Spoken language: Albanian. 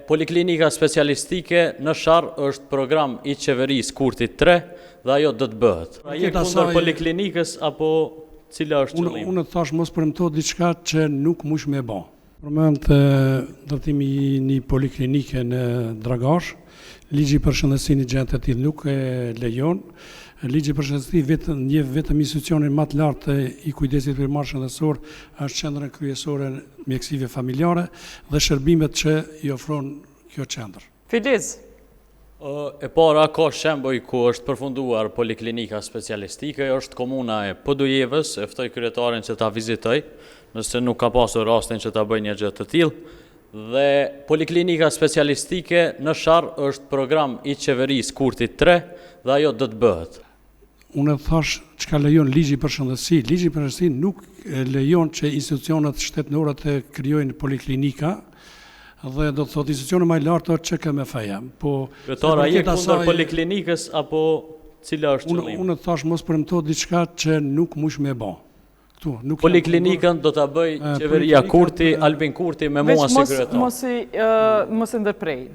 Poliklinika specialistike në Sharr është program i qeverisë Kurti 3 dhe ajo do të bëhet. A je kundër poliklinikës apo cila është qëllimi? Unë thash mos premto diçka që nuk mush me bë. Përmend ndërtimi i një poliklinike në Dragash, ligji i përshëndetësisë gjë të tillë nuk e lejon. Ligji i përshëndetësisë vetëm institucionin më të lartë i kujdesit primar shëndetësor është qendra kryesore mjekësive familjare dhe shërbimet që i ofron kjo qendër. Filiz. E para ka shembuj ku është përfunduar poliklinika specialistike, është komuna e Podujevës, e ftoj kryetarin që ta vizitoj, nëse nuk ka pasur rastin që ta bëjë një gjë të tillë. Dhe poliklinika specialistike në Sharr është program i qeverisë Kurti 3 dhe ajo do të bëhet. Unë thash çka lejon ligji i përshëndetësisë. Ligji i përshëndetësisë nuk lejon që institucionet shtetërore të krijojnë poliklinika dhe do të thotë institucioni më i lartë është KMF-ja. Po kryetara je kundër poliklinikës apo cila është qëllimi? Unë thash mos premto diçka që nuk mush me bë. Poliklinikën do ta bëj qeveria Kurti, Albin Kurti me mua si kryetar. Mos i ndërprej.